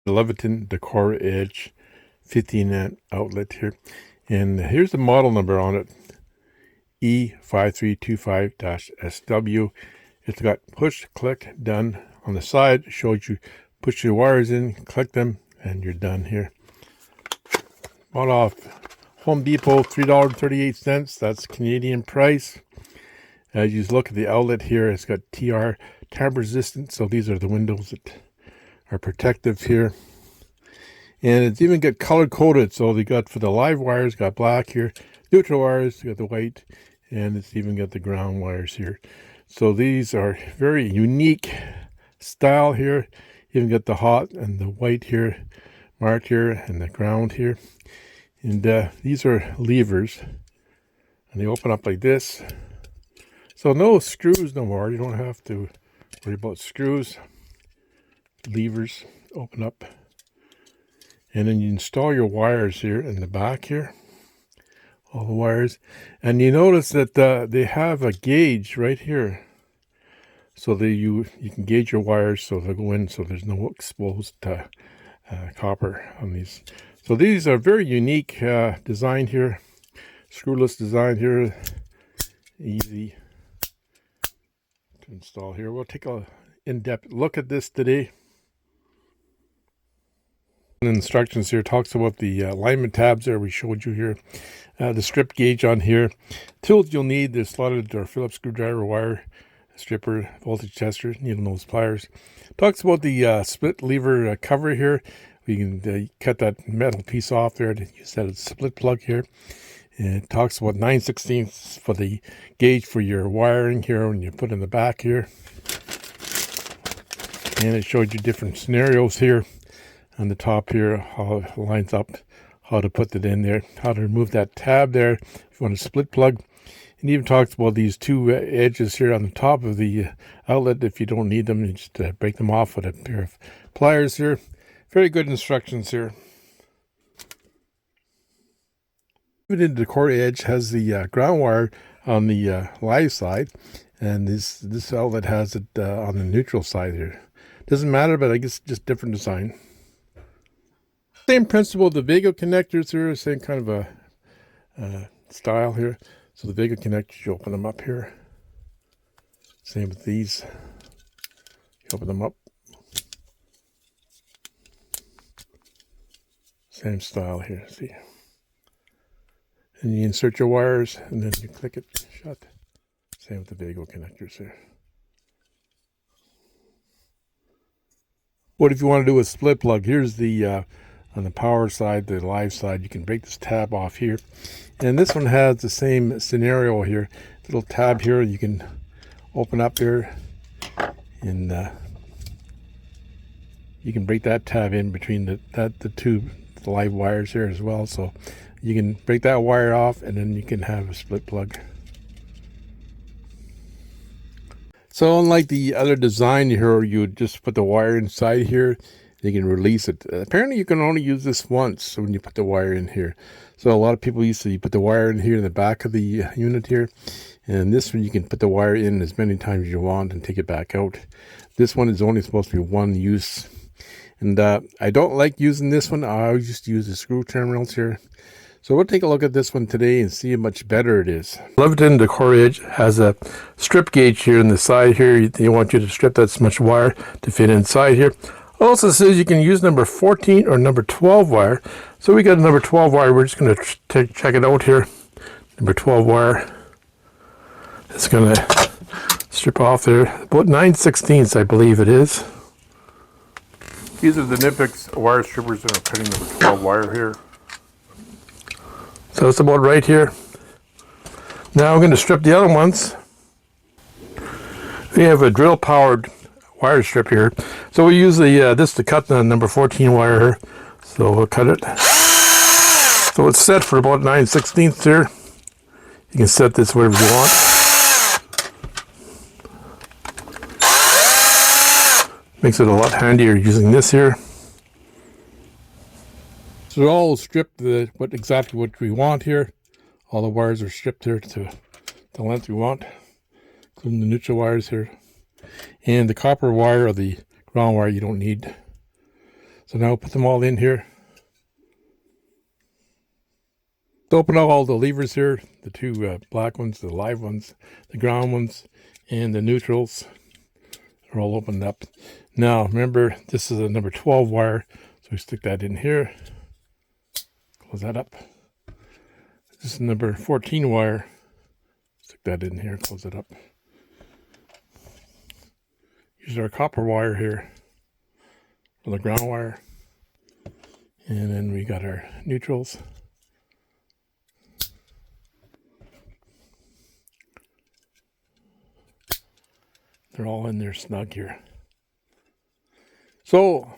The Leviton Decora Edge 15 amp outlet here, and here's the model number on it, E5325-SW. It's got push, click, done. On the side, it shows you push your wires in, click them, and you're done here. Bought off Home Depot, $3.38. That's Canadian price. As you look at the outlet here, it's got TR, tamper resistant, so these are the windows that are protective here. And it's even got color coded, so they got for the live wires, got black here, neutral wires, got the white, and it's even got the ground wires here. So these are very unique style here. Even got the hot and the white here marked here, and the ground here. And these are levers, and they open up like this. So no screws no more. You don't have to worry about screws. Levers open up. And then you install your wires here in the back here. All the wires. And you notice that they have a gauge right here. So that you can gauge your wires so they'll go in so there's no exposed copper on these. So these are very unique design here. Screwless design here. Easy to install here. We'll take a in-depth look at this today. The instructions here talks about the alignment tabs there we showed you here. The strip gauge on here. Tools you'll need: the slotted or Phillips screwdriver, wire stripper, voltage tester, needle nose pliers. Talks about the split lever cover here. We can cut that metal piece off there to use that as a split plug here. And it talks about 9/16 for the gauge for your wiring here when you put in the back here. And it showed you different scenarios here on the top here, how it lines up, how to put it in there, how to remove that tab there if you want a split plug. And even talks about these two edges here on the top of the outlet. If you don't need them, you just break them off with a pair of pliers here. Very good instructions here. Leviton Decora Edge has the ground wire on the live side, and this outlet has it on the neutral side here. Doesn't matter, but I guess just different design. Same principle, the Vega connectors here, same kind of a style here. So the Vega connectors, you open them up here. Same with these. You open them up. Same style here, see. And you insert your wires, and then you click it shut. Same with the Vega connectors here. What if you want to do a split plug? Here's the on the power side, the live side, you can break this tab off here. And this one has the same scenario here. Little tab here you can open up here, and you can break that tab in between the two live wires here as well. So you can break that wire off, and then you can have a split plug. So unlike the other design here, you would just put the wire inside here. You can release it. Apparently you can only use this once when you put the wire in here. So a lot of people used to put the wire in here in the back of the unit here. And this one you can put the wire in as many times as you want and take it back out. This one is only supposed to be one use. And I don't like using this one. I always used to use the screw terminals here. So we'll take a look at this one today and see how much better it is. Leviton Decora Edge has a strip gauge here in the side here. They want you to strip that much wire to fit inside here. Also says you can use number 14 or number 12 wire. So we got a number 12 wire. We're just going to check it out here. Number 12 wire. It's going to strip off there. About 9/16 I believe it is. These are the Nipix wire strippers that are cutting number 12 wire here. So it's about right here. Now I'm going to strip the other ones. We have a drill powered wire strip here. So we use this to cut the number 14 wire here. So we'll cut it. So it's set for about 9/16 here. You can set this wherever you want. Makes it a lot handier using this here. So they're all stripped exactly what we want here. All the wires are stripped here to the length we want, including the neutral wires here. And the copper wire or the ground wire you don't need. So now put them all in here. To open up all the levers here, the two black ones, the live ones, the ground ones, and the neutrals are all opened up. Now remember, this is a number 12 wire, so we stick that in here. Close that up. This is number 14 wire. Stick that in here, close it up. Use our copper wire here for the ground wire. And then we got our neutrals. They're all in there snug here. So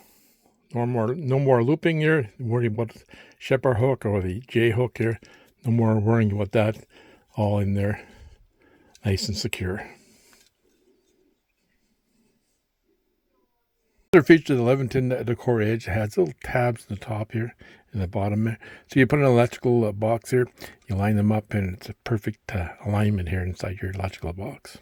no more looping here. Worry about the shepherd hook or the J hook here. No more worrying about that. All in there, nice and secure. Another feature of the Leviton Decora edge has little tabs at the top here and the bottom there. So you put an electrical box here, you line them up, and it's a perfect alignment here inside your electrical box.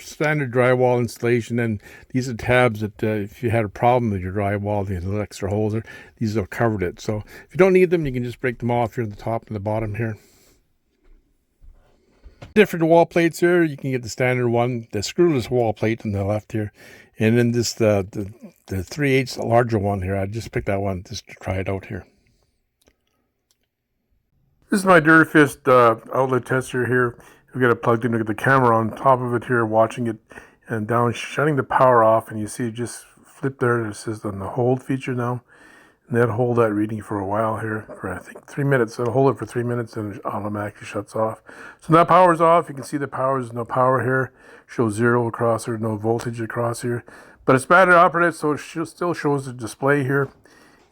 Standard drywall installation, and these are tabs that if you had a problem with your drywall, these little extra holes there, these have covered it. So if you don't need them, you can just break them off here at the top and the bottom here. Different wall plates here. You can get the standard one, the screwless wall plate on the left here, and then this the 3/8 larger one here. I just picked that one just to try it out here. This is my Durafist outlet tester here. We've got it plugged in. We've got the camera on top of it here, watching it, and down, shutting the power off, and you see it just flip there. It says on the hold feature now, and that'll hold that reading for a while here, for I think 3 minutes. It'll hold it for 3 minutes, and it automatically shuts off. So now power's off. You can see the power is no power here. Shows 0 across here, no voltage across here, but it's battery operated, so it still shows the display here.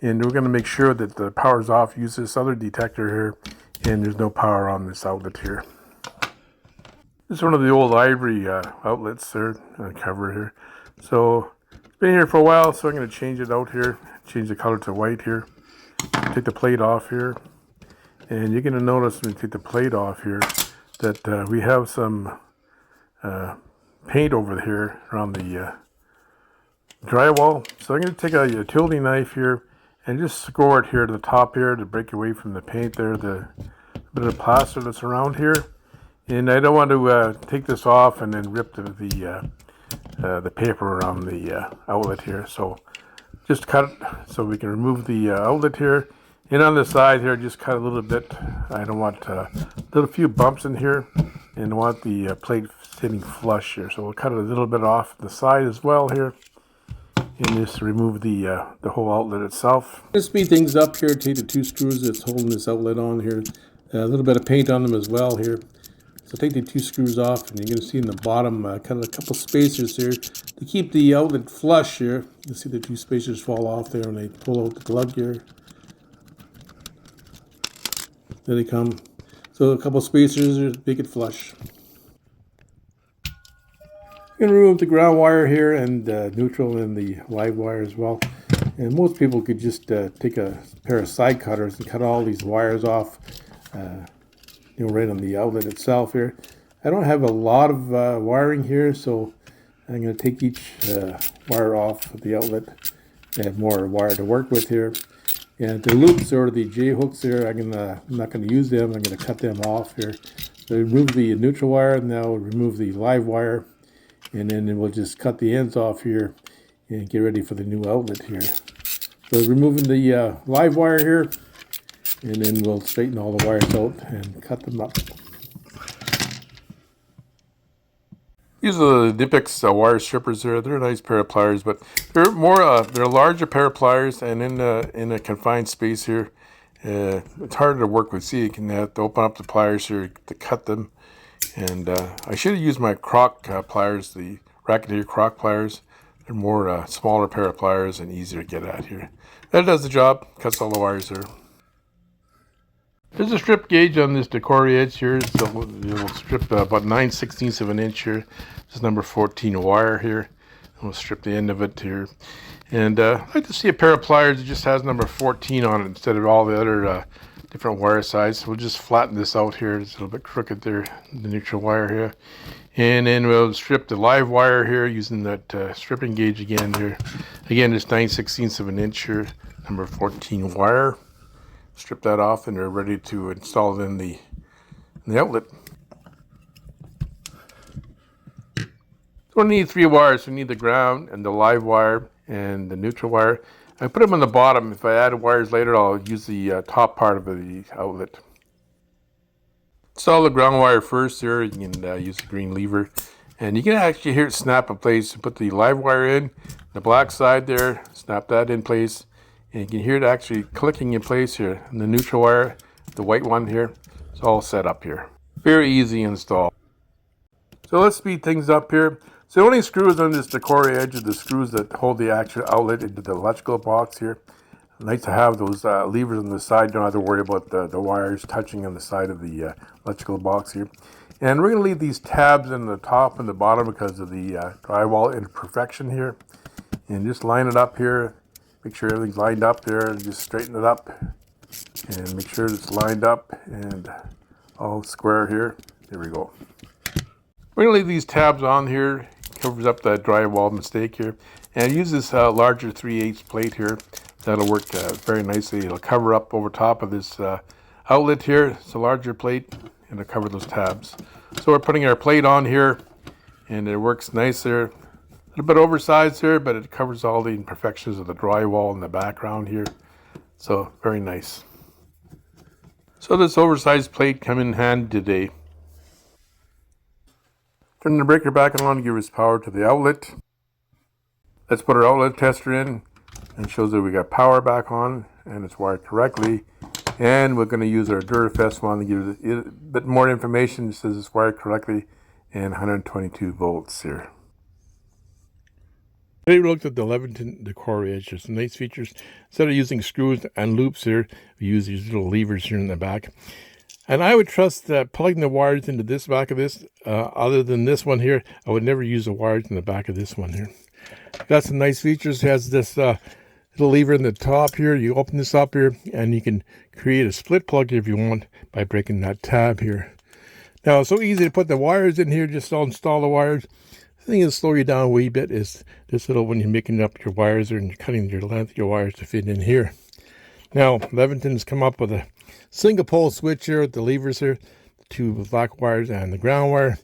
And we're going to make sure that the power's off. Use this other detector here, and there's no power on this outlet here. This is one of the old ivory outlets there, cover here. So it's been here for a while, so I'm going to change it out here, change the color to white here. Take the plate off here, and you're going to notice when you take the plate off here that we have some paint over here around the drywall. So I'm going to take a utility knife here and just score it here to the top here to break away from the paint there, the bit of plaster that's around here. And I don't want to take this off and then rip the paper around the outlet here. So just cut it so we can remove the outlet here. And on the side here, just cut a little bit. I don't want a few bumps in here, and I want the plate sitting flush here. So we'll cut it a little bit off the side as well here, and just remove the whole outlet itself. To speed things up here, take the 2 screws that's holding this outlet on here. A little bit of paint on them as well here. So take the 2 screws off, and you're going to see in the bottom, cut a couple spacers here to keep the outlet flush here. You'll see the 2 spacers fall off there when they pull out the plug here. There they come. So a couple spacers to make it flush. You're going to remove the ground wire here, and neutral, and the live wire as well. And most people could just take a pair of side cutters and cut all these wires off. Right on the outlet itself here. I don't have a lot of wiring here, so I'm going to take each wire off of the outlet. I have more wire to work with here. And the loops or the J hooks here, I'm not going to use them. I'm going to cut them off here. So remove the neutral wire, now remove the live wire, and then we'll just cut the ends off here and get ready for the new outlet here. So removing the live wire here, and then we'll straighten all the wires out and cut them up. These are the Dipix wire strippers there. They're a nice pair of pliers, but they're they're a larger pair of pliers, and in a confined space here, it's harder to work with. See, you can have to open up the pliers here to cut them. And I should have used my croc pliers, the Racketeer croc pliers. They're more smaller pair of pliers and easier to get at here. That does the job. Cuts all the wires there. There's a strip gauge on this Decora edge here. It's a little strip about 9/16 of an inch here. This is number 14 wire here. We'll strip the end of it here. And I'd like to see a pair of pliers that just has number 14 on it instead of all the other different wire size. We'll just flatten this out here. It's a little bit crooked there, the neutral wire here. And then we'll strip the live wire here using that stripping gauge again here. Again, it's 9/16 of an inch here, number 14 wire. Strip that off and we're ready to install it in the outlet. So we need 3 wires. We need the ground and the live wire and the neutral wire. I put them on the bottom. If I add wires later, I'll use the top part of the outlet. Install the ground wire first here. You can use the green lever. And you can actually hear it snap in place. You put the live wire in, the black side there, snap that in place. And you can hear it actually clicking in place here. And the neutral wire, the white one here, it's all set up here. Very easy install. So let's speed things up here. So the only screws on this Decora edge are the screws that hold the actual outlet into the electrical box here. Nice to have those levers on the side. Don't have to worry about the wires touching on the side of the electrical box here. And we're going to leave these tabs in the top and the bottom because of the drywall imperfection here. And just line it up here. Make sure everything's lined up there. And just straighten it up. And make sure it's lined up and all square here. There we go. We're going to leave these tabs on here. Covers up that drywall mistake here. And use this larger 3/8 plate here. That'll work very nicely. It'll cover up over top of this outlet here. It's a larger plate and it'll cover those tabs. So we're putting our plate on here and it works nice there. A little bit oversized here, but it covers all the imperfections of the drywall in the background here. So very nice. So this oversized plate come in handy today. Turn the breaker back on to give us power to the outlet. Let's put our outlet tester in. And shows that we got power back on and it's wired correctly. And we're going to use our Durafest one to give it a bit more information. It says it's wired correctly and 122 volts here. Today we looked at the Leviton Decora edge. There's some nice features. Instead of using screws and loops here, we use these little levers here in the back. And I would trust that plugging the wires into this back of this, other than this one here, I would never use the wires in the back of this one here. Got some nice features. It has this little lever in the top here. You open this up here and you can create a split plug if you want by breaking that tab here. Now it's so easy to put the wires in here. Just install the wires. The thing that'll slow you down a wee bit is this little, when you're making up your wires and you're cutting your length of your wires to fit in here. Now Leviton's come up with a single pole switch here with the levers here, the 2 black wires and the ground wire.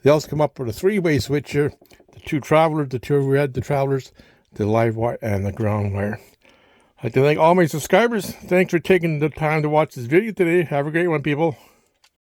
They also come up with a 3-way switch here, the 2 travelers, the 2 overhead, the travelers, the live wire and the ground wire. I'd like to thank all my subscribers. Thanks for taking the time to watch this video today. Have a great one, people.